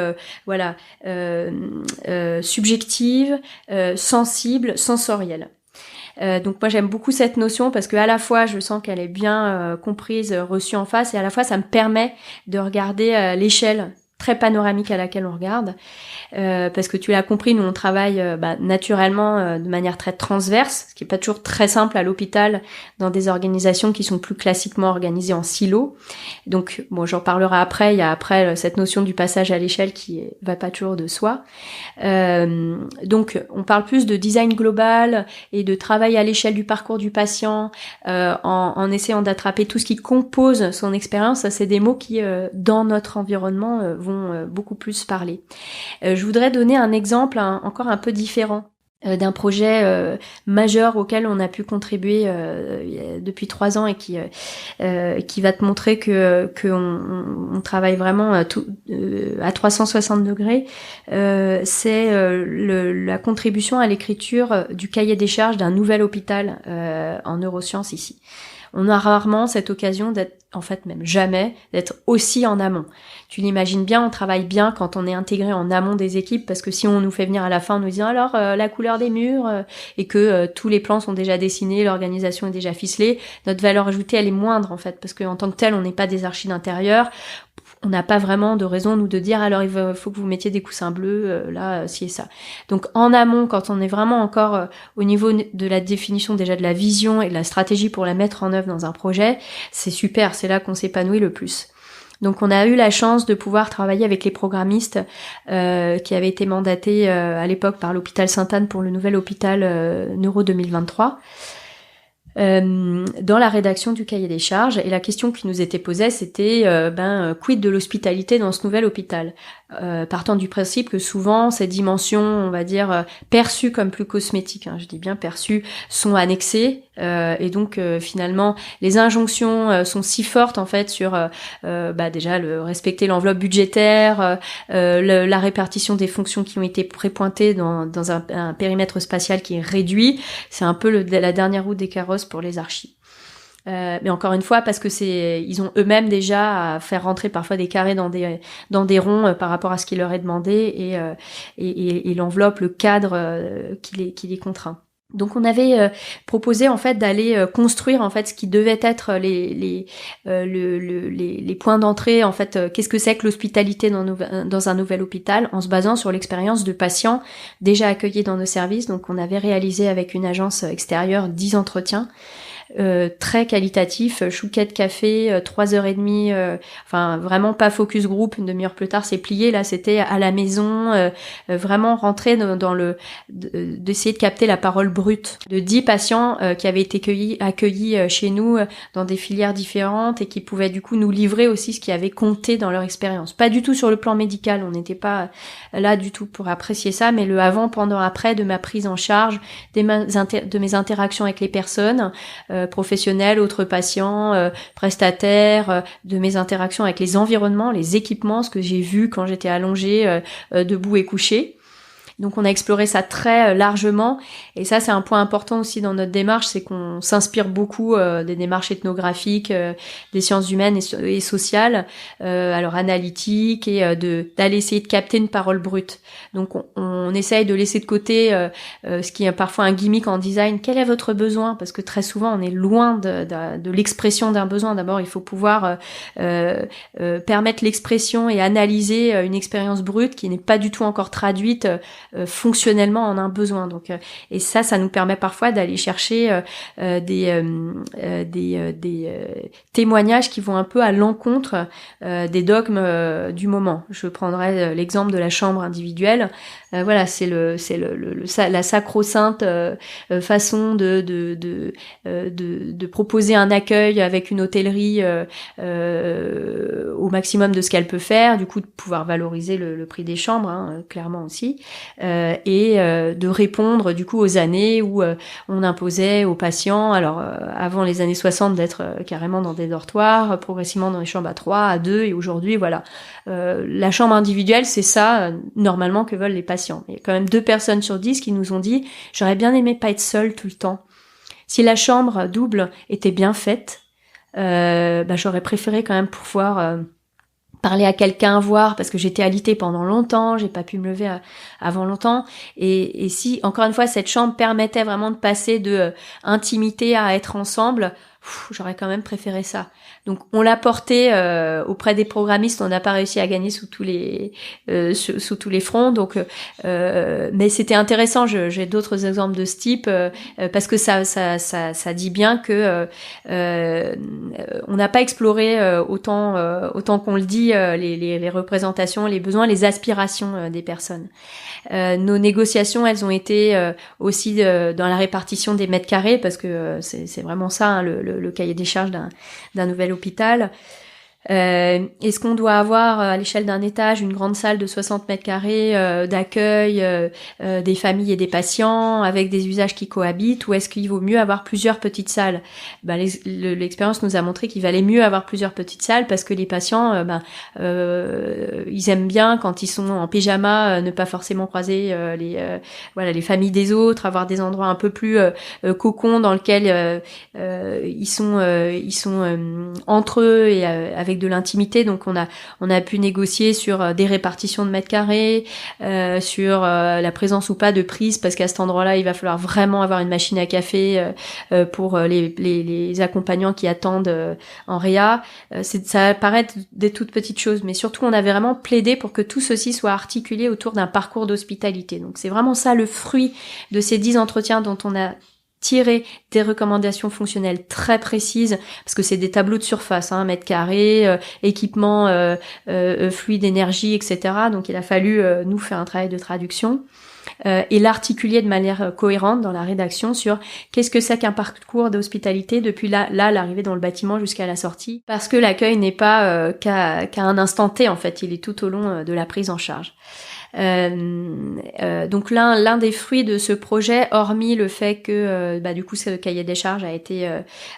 subjectives, sensibles, sensorielles. Donc moi j'aime beaucoup cette notion parce que à la fois je sens qu'elle est bien comprise, reçue en face, et à la fois ça me permet de regarder l'échelle très panoramique à laquelle on regarde, parce que tu l'as compris, nous on travaille naturellement de manière très transverse, ce qui est pas toujours très simple à l'hôpital dans des organisations qui sont plus classiquement organisées en silos. Donc bon, j'en parlerai après. Il y a après cette notion du passage à l'échelle qui va pas toujours de soi. Donc on parle plus de design global et de travail à l'échelle du parcours du patient, en essayant d'attraper tout ce qui compose son expérience. Ça, c'est des mots qui dans notre environnement vont beaucoup plus parler. Je voudrais donner un exemple encore un peu différent d'un projet majeur auquel on a pu contribuer depuis 3 ans et qui va te montrer que on travaille vraiment à 360 degrés. C'est la contribution à l'écriture du cahier des charges d'un nouvel hôpital en neurosciences ici. On a rarement cette occasion d'être, en fait même jamais, d'être aussi en amont. Tu l'imagines bien, on travaille bien quand on est intégré en amont des équipes, parce que si on nous fait venir à la fin en nous disant alors la couleur des murs, et que tous les plans sont déjà dessinés, l'organisation est déjà ficelée, notre valeur ajoutée elle est moindre en fait, parce qu'en tant que tel on n'est pas des archis d'intérieur. On n'a pas vraiment de raison, nous, de dire alors il faut que vous mettiez des coussins bleus, là, ci et ça. Donc en amont, quand on est vraiment encore au niveau de la définition déjà de la vision et de la stratégie pour la mettre en œuvre dans un projet, c'est super, c'est là qu'on s'épanouit le plus. Donc on a eu la chance de pouvoir travailler avec les programmistes qui avaient été mandatés à l'époque par l'hôpital Sainte-Anne pour le nouvel hôpital Neuro 2023. Dans la rédaction du cahier des charges, et la question qui nous était posée c'était quid de l'hospitalité dans ce nouvel hôpital, partant du principe que souvent ces dimensions, on va dire perçues comme plus cosmétiques, je dis bien perçues, sont annexées, et donc finalement les injonctions sont si fortes en fait sur déjà le respecter l'enveloppe budgétaire, la répartition des fonctions qui ont été prépointées dans un périmètre spatial qui est réduit. C'est un peu la dernière roue des carrosses pour les archis. Mais encore une fois, parce que ils ont eux-mêmes déjà à faire rentrer parfois des carrés dans des ronds par rapport à ce qui leur est demandé, et l'enveloppe, le cadre qui les contraint. Donc on avait proposé en fait d'aller construire en fait ce qui devait être les points d'entrée, en fait qu'est-ce que c'est que l'hospitalité dans un nouvel hôpital, en se basant sur l'expérience de patients déjà accueillis dans nos services. Donc on avait réalisé avec une agence extérieure 10 entretiens très qualitatif, chouquette café, 3h30, vraiment pas focus group, une demi-heure plus tard c'est plié, là c'était à la maison, vraiment rentrer dans d'essayer de capter la parole brute de 10 patients qui avaient été accueillis chez nous dans des filières différentes, et qui pouvaient du coup nous livrer aussi ce qui avait compté dans leur expérience. Pas du tout sur le plan médical, on n'était pas là du tout pour apprécier ça, mais le avant, pendant, après de ma prise en charge, de mes interactions avec les personnes, professionnels, autres patients, prestataires, de mes interactions avec les environnements, les équipements, ce que j'ai vu quand j'étais allongée, debout et couchée. Donc on a exploré ça très largement, et ça c'est un point important aussi dans notre démarche, c'est qu'on s'inspire beaucoup des démarches ethnographiques, des sciences humaines et sociales, alors analytiques, et d'aller essayer de capter une parole brute. Donc on essaye de laisser de côté ce qui est parfois un gimmick en design. Quel est votre besoin? Parce que très souvent on est loin de l'expression d'un besoin. D'abord il faut pouvoir permettre l'expression et analyser une expérience brute qui n'est pas du tout encore traduite fonctionnellement en un besoin. Donc et ça nous permet parfois d'aller chercher des témoignages qui vont un peu à l'encontre des dogmes du moment. Je prendrai l'exemple de la chambre individuelle. Voilà, c'est la sacro-sainte façon de proposer un accueil avec une hôtellerie au maximum de ce qu'elle peut faire, du coup de pouvoir valoriser le prix des chambres, clairement aussi, et de répondre du coup aux années où on imposait aux patients, alors avant les années 60, d'être carrément dans des dortoirs, progressivement dans les chambres à 3, à 2, et aujourd'hui voilà, la chambre individuelle, c'est ça normalement que veulent les patients. Il y a quand même 2 personnes sur 10 qui nous ont dit « J'aurais bien aimé pas être seule tout le temps. Si la chambre double était bien faite, j'aurais préféré quand même pouvoir parler à quelqu'un, voir, parce que j'étais alitée pendant longtemps, j'ai pas pu me lever avant longtemps. Et si, encore une fois, cette chambre permettait vraiment de passer de intimité à être ensemble, j'aurais quand même préféré ça. Donc on l'a porté auprès des programmistes, on n'a pas réussi à gagner sous tous les fronts. Donc mais c'était intéressant. J'ai d'autres exemples de ce type parce que ça dit bien que on n'a pas exploré autant qu'on le dit les représentations, les besoins, les aspirations des personnes. Nos négociations, elles ont été aussi dans la répartition des mètres carrés parce que c'est vraiment ça, hein, le cahier des charges d'un nouvel hôpital. Est-ce qu'on doit avoir à l'échelle d'un étage une grande salle de 60 mètres carrés d'accueil des familles et des patients avec des usages qui cohabitent, ou est-ce qu'il vaut mieux avoir plusieurs petites salles? L'expérience nous a montré qu'il valait mieux avoir plusieurs petites salles parce que les patients ils aiment bien quand ils sont en pyjama ne pas forcément croiser les familles des autres, avoir des endroits un peu plus cocon dans lesquels ils sont entre eux et avec de l'intimité. Donc on a pu négocier sur des répartitions de mètres carrés, sur la présence ou pas de prise, parce qu'à cet endroit-là il va falloir vraiment avoir une machine à café pour les accompagnants qui attendent en réa. Ça paraît des toutes petites choses, mais surtout on avait vraiment plaidé pour que tout ceci soit articulé autour d'un parcours d'hospitalité. Donc c'est vraiment ça le fruit de ces 10 entretiens dont on a tirer des recommandations fonctionnelles très précises, parce que c'est des tableaux de surface, mètres carrés, équipement, fluide, énergie, etc. Donc il a fallu nous faire un travail de traduction et l'articuler de manière cohérente dans la rédaction sur qu'est-ce que c'est qu'un parcours d'hospitalité depuis l'arrivée dans le bâtiment jusqu'à la sortie, parce que l'accueil n'est pas qu'à un instant T, en fait, il est tout au long de la prise en charge. Donc l'un des fruits de ce projet, hormis le fait que du coup ce cahier des charges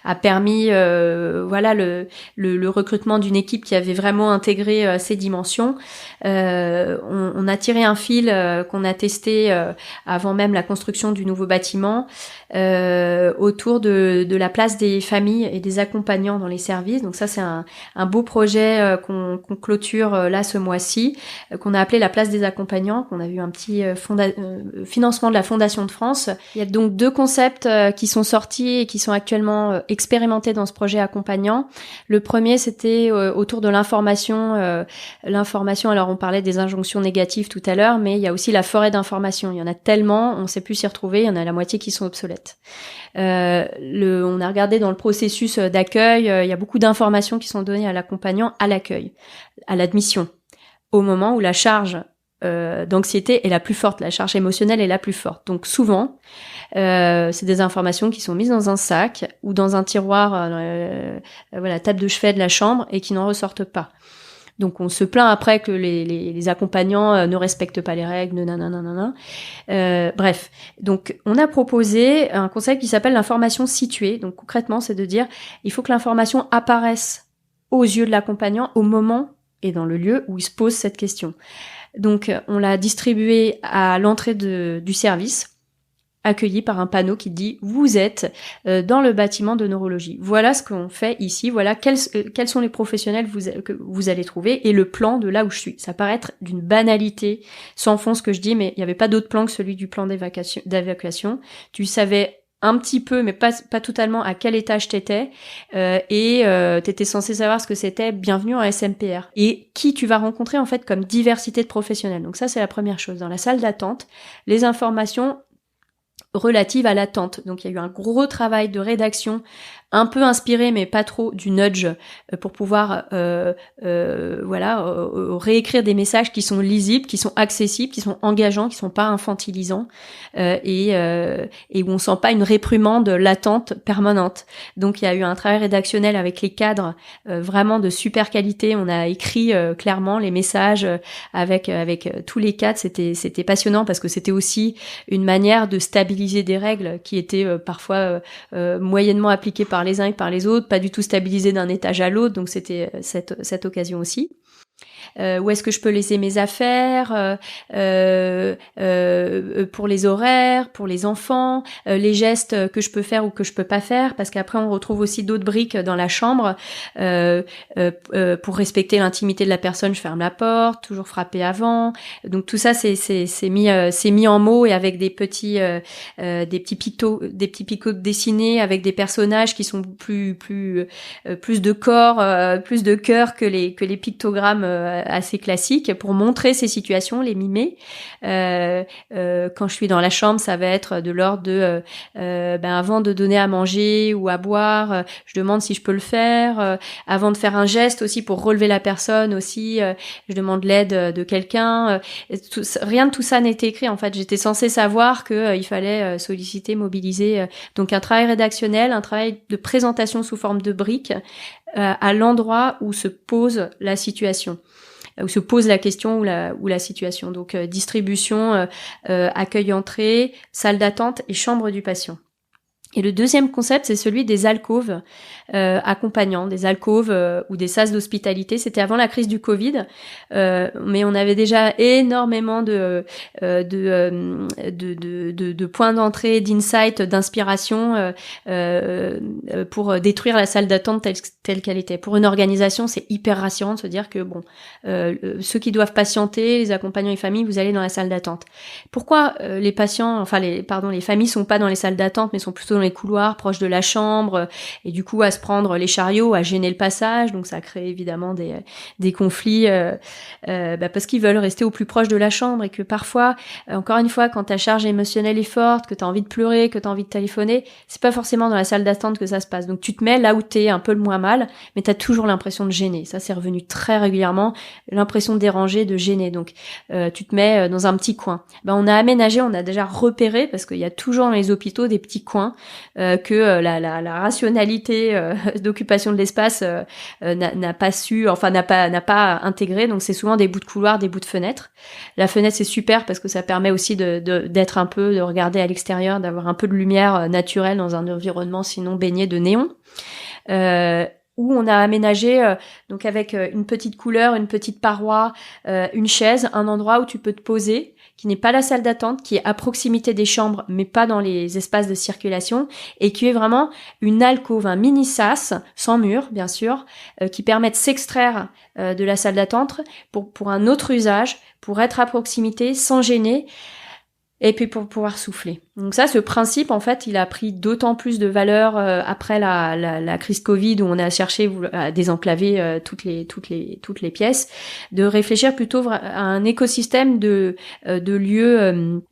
a permis le recrutement d'une équipe qui avait vraiment intégré ces dimensions, on a tiré un fil qu'on a testé avant même la construction du nouveau bâtiment autour de la place des familles et des accompagnants dans les services. Donc ça c'est un beau projet qu'on clôture là ce mois-ci, qu'on a appelé la place des accompagnants, qu'on a vu un petit financement de la Fondation de France. Il y a donc 2 concepts qui sont sortis et qui sont actuellement expérimentés dans ce projet accompagnant. Le premier, c'était autour de l'information. L'information, alors on parlait des injonctions négatives tout à l'heure, mais il y a aussi la forêt d'informations. Il y en a tellement, on ne sait plus s'y retrouver, il y en a la moitié qui sont obsolètes. On a regardé dans le processus d'accueil, il y a beaucoup d'informations qui sont données à l'accompagnant à l'accueil, à l'admission, au moment où la charge d'anxiété est la plus forte, la charge émotionnelle est la plus forte. Donc souvent, c'est des informations qui sont mises dans un sac ou dans un tiroir, la table de chevet de la chambre, et qui n'en ressortent pas. Donc on se plaint après que les accompagnants ne respectent pas les règles, nanana. Bref, donc on a proposé un concept qui s'appelle l'information située. Donc concrètement, c'est de dire il faut que l'information apparaisse aux yeux de l'accompagnant au moment et dans le lieu où il se pose cette question. Donc on l'a distribué à l'entrée du service, accueilli par un panneau qui dit « Vous êtes dans le bâtiment de neurologie. Voilà ce qu'on fait ici. Voilà quels sont les professionnels que vous allez trouver et le plan de là où je suis. » Ça paraît être d'une banalité sans fond ce que je dis, mais il n'y avait pas d'autre plan que celui du plan d'évacuation. Tu savais un petit peu, mais pas totalement, à quel étage t'étais, et t'étais censé savoir ce que c'était. Bienvenue en SMPR. Et qui tu vas rencontrer en fait comme diversité de professionnels. Donc ça, c'est la première chose. Dans la salle d'attente, les informations relatives à l'attente. Donc il y a eu un gros travail de rédaction, un peu inspiré mais pas trop du nudge, pour pouvoir réécrire des messages qui sont lisibles, qui sont accessibles, qui sont engageants, qui sont pas infantilisants, et où on sent pas une réprimande latente permanente. Donc il y a eu un travail rédactionnel avec les cadres vraiment de super qualité. On a écrit clairement les messages avec tous les cadres. C'était passionnant parce que c'était aussi une manière de stabiliser des règles qui étaient parfois moyennement appliquées par les uns et par les autres, pas du tout stabilisées d'un étage à l'autre. Donc c'était cette occasion aussi. Où est-ce que je peux laisser mes affaires, pour les horaires, pour les enfants, les gestes que je peux faire ou que je peux pas faire, parce qu'après on retrouve aussi d'autres briques dans la chambre. Pour respecter l'intimité de la personne, je ferme la porte, toujours frapper avant. Donc tout ça c'est mis en mots et avec des petits picots dessinés avec des personnages qui sont plus de corps, plus de cœur que les pictogrammes assez classiques pour montrer ces situations, les mimer. Quand je suis dans la chambre, ça va être de l'ordre de avant de donner à manger ou à boire, je demande si je peux le faire. Avant de faire un geste aussi pour relever la personne aussi, je demande l'aide de quelqu'un. Rien de tout ça n'était écrit. En fait, j'étais censée savoir que il fallait solliciter, mobiliser. Donc un travail rédactionnel, un travail de présentation sous forme de briques à l'endroit où se pose la situation, où se pose la question ou la situation. Donc distribution, accueil-entrée, salle d'attente et chambre du patient. Et le deuxième concept, c'est celui des alcôves accompagnants, des alcôves ou des sas d'hospitalité. C'était avant la crise du Covid, mais on avait déjà énormément de points d'entrée, d'insight, d'inspiration pour détruire la salle d'attente telle qu'elle était. Pour une organisation, c'est hyper rassurant de se dire que ceux qui doivent patienter, les accompagnants et familles, vous allez dans la salle d'attente. Pourquoi les familles sont pas dans les salles d'attente, mais sont plutôt dans les couloirs proches de la chambre, et du coup à se prendre les chariots, à gêner le passage, donc ça crée évidemment des conflits parce qu'ils veulent rester au plus proche de la chambre, et que parfois, encore une fois, quand ta charge émotionnelle est forte, que t'as envie de pleurer, que t'as envie de téléphoner, c'est pas forcément dans la salle d'attente que ça se passe. Donc tu te mets là où t'es un peu le moins mal, mais t'as toujours l'impression de gêner. Ça, c'est revenu très régulièrement, l'impression de déranger, de gêner. Donc tu te mets dans un petit coin. On a aménagé, on a déjà repéré, parce qu'il y a toujours dans les hôpitaux des petits coins que la rationalité d'occupation de l'espace n'a pas intégré. Donc c'est souvent des bouts de couloir, des bouts de fenêtres. La fenêtre, c'est super parce que ça permet aussi d'être un peu, de regarder à l'extérieur, d'avoir un peu de lumière naturelle dans un environnement sinon baigné de néon. Où on a aménagé donc avec une petite couleur, une petite paroi, une chaise, un endroit où tu peux te poser, qui n'est pas la salle d'attente, qui est à proximité des chambres, mais pas dans les espaces de circulation, et qui est vraiment une alcôve, un mini sas, sans mur, bien sûr, qui permet de s'extraire de la salle d'attente pour un autre usage, pour être à proximité, sans gêner, et puis pour pouvoir souffler. Donc ça, ce principe, en fait, il a pris d'autant plus de valeur après la crise Covid, où on a cherché à désenclaver toutes les pièces, de réfléchir plutôt à un écosystème de lieux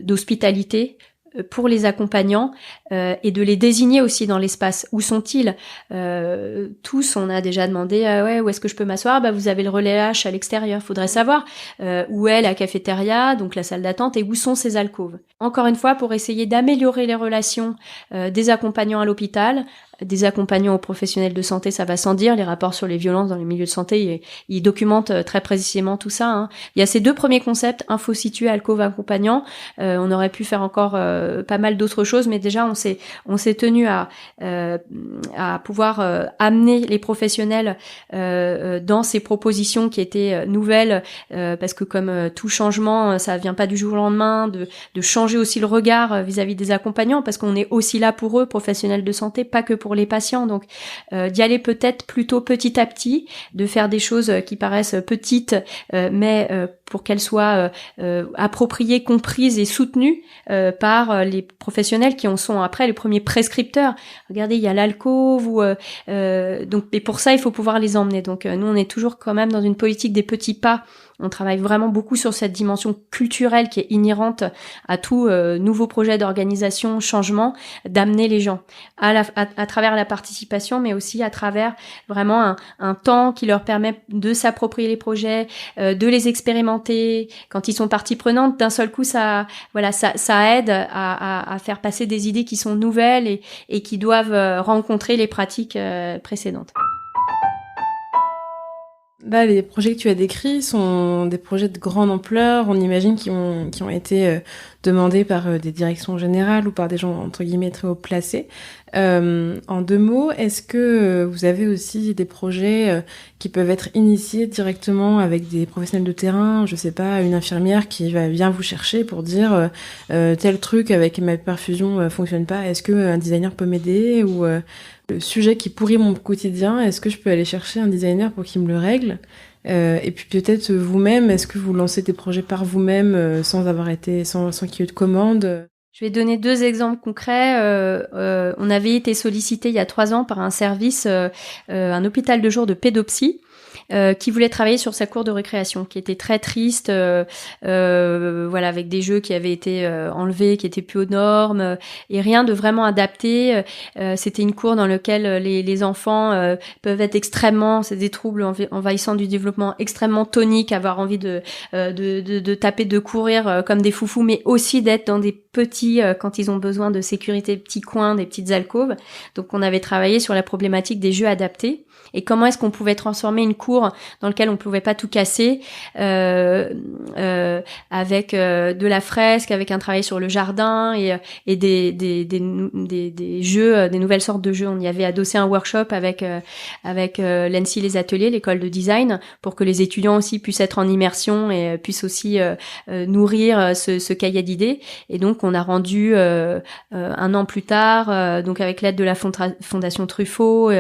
d'hospitalité pour les accompagnants, et de les désigner aussi dans l'espace. Où sont-ils ? Tous, on a déjà demandé où est-ce que je peux m'asseoir ? Vous avez le relais H à l'extérieur. Faudrait savoir où est la cafétéria, donc la salle d'attente, et où sont ces alcôves. Encore une fois, pour essayer d'améliorer les relations des accompagnants à l'hôpital, des accompagnants aux professionnels de santé, ça va sans dire. Les rapports sur les violences dans les milieux de santé, ils documentent très précisément tout ça, hein. Il y a ces deux premiers concepts, info situé, alcôve, accompagnant. On aurait pu faire encore pas mal d'autres choses, mais déjà on s'est tenu à pouvoir amener les professionnels dans ces propositions qui étaient nouvelles, parce que comme tout changement, ça vient pas du jour au lendemain, de changer aussi le regard vis-à-vis des accompagnants, parce qu'on est aussi là pour eux, professionnels de santé, pas que pour les patients. Donc d'y aller peut-être plutôt petit à petit, de faire des choses qui paraissent petites, mais pour qu'elles soient appropriées, comprises et soutenues par les professionnels qui en sont après les premiers prescripteurs. Regardez, il y a l'alcôve, donc, et pour ça il faut pouvoir les emmener. Donc nous on est toujours quand même dans une politique des petits pas. On travaille vraiment beaucoup sur cette dimension culturelle qui est inhérente à tout nouveau projet d'organisation, changement, d'amener les gens à travers la participation, mais aussi à travers vraiment un temps qui leur permet de s'approprier les projets, de les expérimenter. Quand ils sont partie prenante, d'un seul coup, ça aide à faire passer des idées qui sont nouvelles et qui doivent rencontrer les pratiques précédentes. Là, les projets que tu as décrits sont des projets de grande ampleur, on imagine, qui ont été demandés par des directions générales ou par des gens, entre guillemets, très haut placés. En 2 mots, est-ce que vous avez aussi des projets qui peuvent être initiés directement avec des professionnels de terrain, je sais pas, une infirmière qui vient vous chercher pour dire tel truc avec ma perfusion fonctionne pas, est-ce que un designer peut m'aider, ou le sujet qui pourrit mon quotidien, est-ce que je peux aller chercher un designer pour qu'il me le règle? Et puis peut-être vous-même, est-ce que vous lancez des projets par vous-même sans qu'il y ait eu de commande? Je vais donner 2 exemples concrets. On avait été sollicité il y a 3 ans par un service, un hôpital de jour de pédopsie, qui voulait travailler sur sa cour de récréation, qui était très triste, voilà, avec des jeux qui avaient été enlevés, qui étaient plus aux normes, et rien de vraiment adapté. C'était une cour dans laquelle les enfants peuvent être c'est des troubles envahissants du développement, extrêmement toniques, avoir envie de taper, de courir comme des foufous, mais aussi d'être dans des petits, quand ils ont besoin de sécurité, petits coins, des petites alcôves. Donc on avait travaillé sur la problématique des jeux adaptés. Et comment est-ce qu'on pouvait transformer une cour dans laquelle on ne pouvait pas tout casser, avec de la fresque, avec un travail sur le jardin et des jeux, des nouvelles sortes de jeux. On y avait adossé un workshop avec l'ENSI Les Ateliers, l'école de design, pour que les étudiants aussi puissent être en immersion et puissent aussi nourrir ce cahier d'idées. Et donc on a rendu 1 an plus tard, donc avec l'aide de la Fondation Truffaut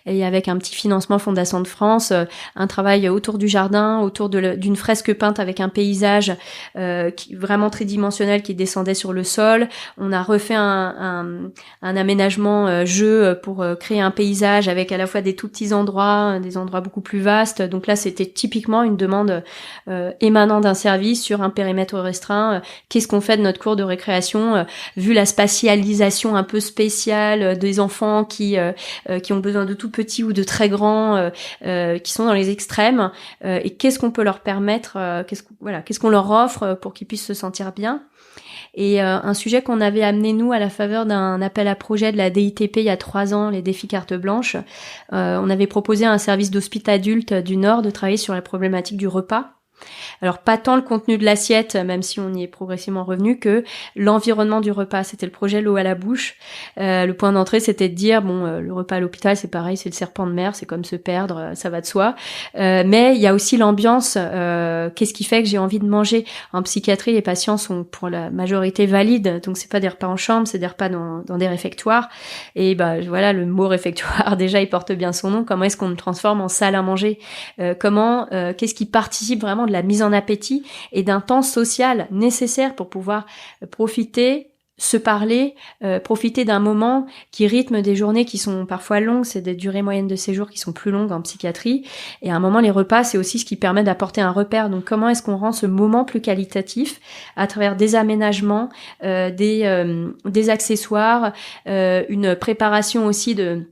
et avec un petit financement Fondation de France, un travail autour du jardin, autour d'une fresque peinte avec un paysage vraiment tridimensionnel qui descendait sur le sol. On a refait un aménagement jeu pour créer un paysage avec à la fois des tout petits endroits, des endroits beaucoup plus vastes. Donc là, c'était typiquement une demande émanant d'un service sur un périmètre restreint. Qu'est-ce qu'on fait de notre cour de récréation vu la spatialisation un peu spéciale des enfants qui ont besoin de tout petits ou de très grands, qui sont dans les extrêmes, et qu'est-ce qu'on peut leur permettre, qu'est-ce qu'on leur offre pour qu'ils puissent se sentir bien. Et un sujet qu'on avait amené nous à la faveur d'un appel à projet de la DITP il y a 3 ans, les défis carte blanche, on avait proposé à un service d'hospice adulte du Nord de travailler sur la problématique du repas. Alors pas tant le contenu de l'assiette, même si on y est progressivement revenu, que l'environnement du repas. C'était le projet l'eau à la bouche. Le point d'entrée, c'était de dire le repas à l'hôpital, c'est pareil, c'est le serpent de mer, c'est comme se perdre, ça va de soi. Mais il y a aussi l'ambiance. Qu'est-ce qui fait que j'ai envie de manger? En psychiatrie, les patients sont pour la majorité valides, donc c'est pas des repas en chambre, c'est des repas dans des réfectoires. Et voilà, le mot réfectoire déjà il porte bien son nom. Comment est-ce qu'on le transforme en salle à manger? Qu'est-ce qui participe vraiment de la mise en appétit et d'un temps social nécessaire pour pouvoir profiter, se parler, profiter d'un moment qui rythme des journées qui sont parfois longues, c'est des durées moyennes de séjour qui sont plus longues en psychiatrie, et à un moment les repas c'est aussi ce qui permet d'apporter un repère. Donc comment est-ce qu'on rend ce moment plus qualitatif à travers des aménagements, des accessoires, une préparation aussi de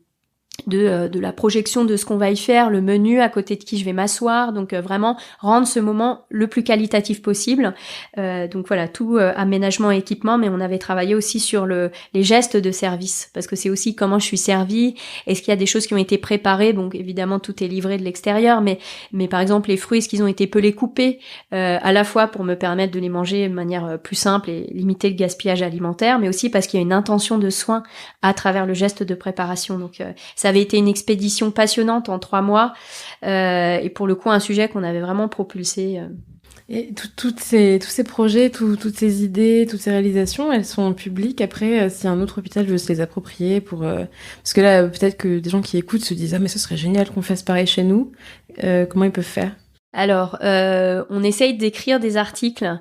la projection de ce qu'on va y faire, le menu, à côté de qui je vais m'asseoir, donc vraiment rendre ce moment le plus qualitatif possible. Donc voilà, tout aménagement et équipement, mais on avait travaillé aussi sur les gestes de service, parce que c'est aussi comment je suis servie, est-ce qu'il y a des choses qui ont été préparées, donc évidemment tout est livré de l'extérieur, mais par exemple les fruits, est-ce qu'ils ont été pelés coupés, à la fois pour me permettre de les manger de manière plus simple et limiter le gaspillage alimentaire, mais aussi parce qu'il y a une intention de soin à travers le geste de préparation. Donc ça avait été une expédition passionnante en 3 mois, et pour le coup un sujet qu'on avait vraiment propulsé. Et tous ces projets, toutes ces idées, toutes ces réalisations, elles sont publiques après, si un autre hôpital veut se les approprier parce que là, peut-être que des gens qui écoutent se disent « Ah, mais ce serait génial qu'on fasse pareil chez nous ». Comment ils peuvent faire? Alors, on essaye d'écrire des articles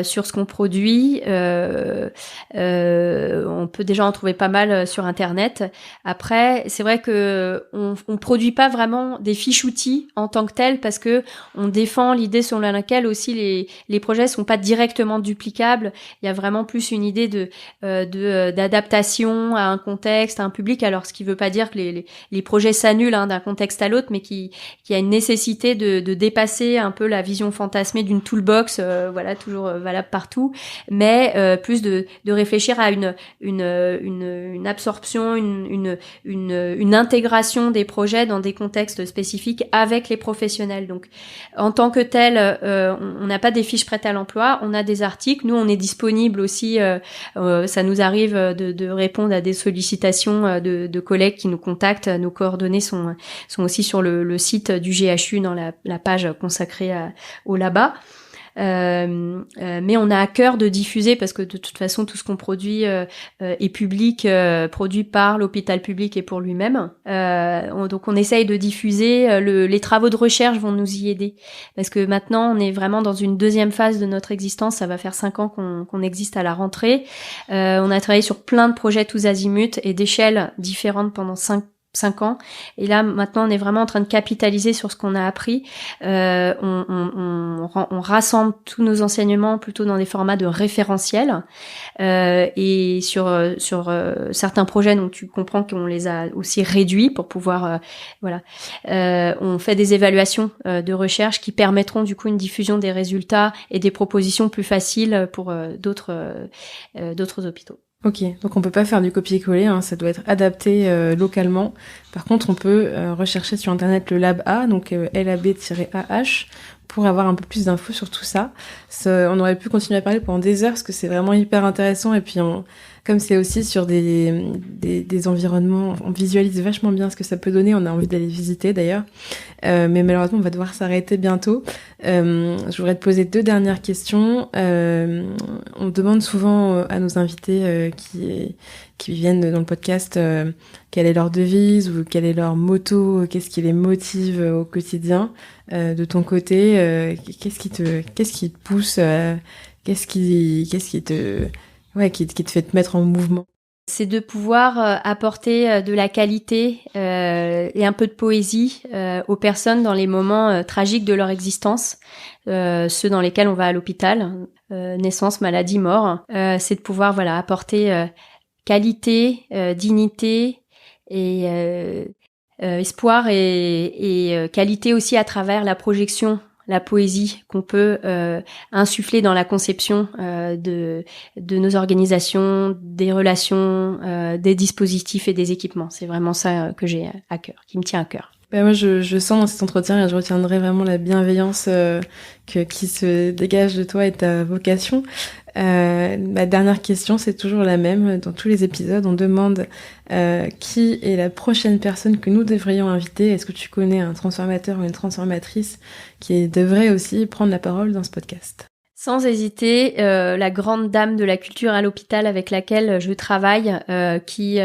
sur ce qu'on produit. On peut déjà en trouver pas mal sur Internet. Après, c'est vrai que on produit pas vraiment des fiches outils en tant que tels, parce que on défend l'idée selon laquelle aussi les projets sont pas directement duplicables. Il y a vraiment plus une idée d'adaptation à un contexte, à un public. Alors, ce qui veut pas dire que les projets s'annulent d'un contexte à l'autre, mais qui a une nécessité de dépasser dépasser un peu la vision fantasmée d'une toolbox, voilà, toujours valable partout, mais plus de réfléchir à une absorption, une intégration des projets dans des contextes spécifiques avec les professionnels. Donc, en tant que tel, on n'a pas des fiches prêtes à l'emploi, on a des articles. Nous, on est disponible aussi. Ça nous arrive de répondre à des sollicitations de collègues qui nous contactent. Nos coordonnées sont aussi sur le site du GHU dans la page consacrée au LABA. Mais on a à cœur de diffuser parce que de toute façon tout ce qu'on produit est public, produit par l'hôpital public et pour lui-même. Donc on essaye de diffuser. Les travaux de recherche vont nous y aider parce que maintenant on est vraiment dans une deuxième phase de notre existence. Ça va faire 5 ans qu'on existe à la rentrée. On a travaillé sur plein de projets tous azimuts et d'échelles différentes pendant 5 ans. Et là, maintenant, on est vraiment en train de capitaliser sur ce qu'on a appris. On rassemble tous nos enseignements plutôt dans des formats de référentiels. Et sur certains projets, donc tu comprends qu'on les a aussi réduits pour pouvoir, on fait des évaluations de recherche qui permettront du coup une diffusion des résultats et des propositions plus faciles pour d'autres hôpitaux. Ok, donc on peut pas faire du copier-coller, hein, ça doit être adapté localement. Par contre, on peut rechercher sur internet le Lab A, donc LAB-AH, pour avoir un peu plus d'infos sur tout ça. On aurait pu continuer à parler pendant des heures parce que c'est vraiment hyper intéressant et puis comme c'est aussi sur des environnements, on visualise vachement bien ce que ça peut donner, on a envie d'aller visiter d'ailleurs. Mais malheureusement, on va devoir s'arrêter bientôt. Je voudrais te poser 2 dernières questions. On demande souvent à nos invités qui viennent dans le podcast quelle est leur devise ou quelle est leur motto, qu'est-ce qui les motive au quotidien. De ton côté, qu'est-ce qui te pousse, qu'est-ce qui te fait te mettre en mouvement? C'est de pouvoir apporter de la qualité et un peu de poésie aux personnes dans les moments tragiques de leur existence, ceux dans lesquels on va à l'hôpital, naissance, maladie, mort. C'est de pouvoir apporter qualité, dignité et espoir et qualité aussi à travers la projection, la poésie qu'on peut insuffler dans la conception de nos organisations, des relations, des dispositifs et des équipements. C'est vraiment ça que j'ai à cœur, qui me tient à cœur. Moi, je sens dans cet entretien et je retiendrai vraiment la bienveillance qui se dégage de toi et ta vocation. Ma dernière question, c'est toujours la même. Dans tous les épisodes, on demande qui est la prochaine personne que nous devrions inviter. Est-ce que tu connais un transformateur ou une transformatrice qui devrait aussi prendre la parole dans ce podcast ? Sans hésiter, la grande dame de la culture à l'hôpital avec laquelle je travaille, qui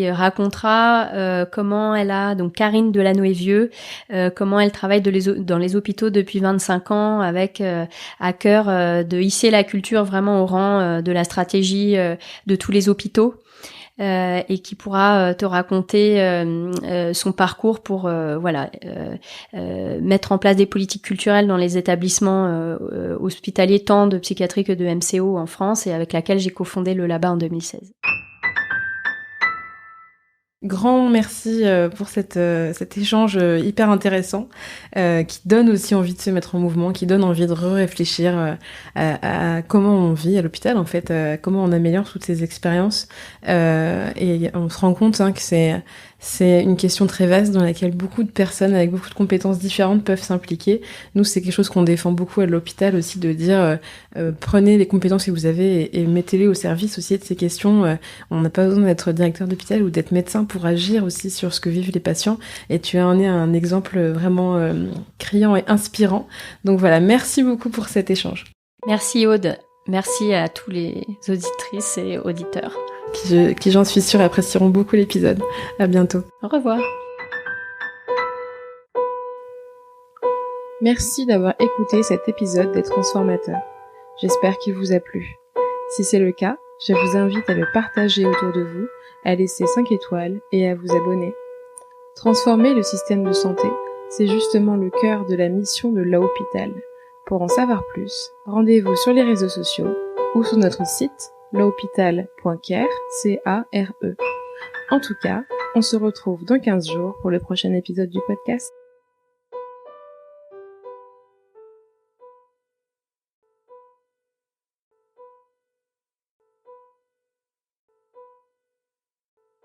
racontera comment elle a, donc Karine Delanoë-Vieux, comment elle travaille dans les hôpitaux depuis 25 ans avec à cœur de hisser la culture vraiment au rang de la stratégie de tous les hôpitaux. Et qui pourra te raconter son parcours pour mettre en place des politiques culturelles dans les établissements hospitaliers tant de psychiatrie que de MCO en France et avec laquelle j'ai cofondé le LABA en 2016. Grand merci pour cet échange hyper intéressant qui donne aussi envie de se mettre en mouvement, qui donne envie de réfléchir à comment on vit à l'hôpital en fait, comment on améliore toutes ces expériences et on se rend compte que c'est une question très vaste dans laquelle beaucoup de personnes avec beaucoup de compétences différentes peuvent s'impliquer. Nous, c'est quelque chose qu'on défend beaucoup à l'hôpital aussi, de dire prenez les compétences que vous avez et mettez-les au service aussi de ces questions. On n'a pas besoin d'être directeur d'hôpital ou d'être médecin pour agir aussi sur ce que vivent les patients. Et tu en es un exemple vraiment criant et inspirant. Donc voilà, merci beaucoup pour cet échange. Merci Aude. Merci à tous les auditrices et auditeurs. Qui j'en suis sûre, apprécieront beaucoup l'épisode. À bientôt. Au revoir. Merci d'avoir écouté cet épisode des Transformateurs. J'espère qu'il vous a plu. Si c'est le cas, je vous invite à le partager autour de vous, à laisser 5 étoiles et à vous abonner. Transformer le système de santé, c'est justement le cœur de la mission de l'hôpital. Pour en savoir plus, rendez-vous sur les réseaux sociaux ou sur notre site l'hôpital.care, C-A-R-E. En tout cas, on se retrouve dans 15 jours pour le prochain épisode du podcast.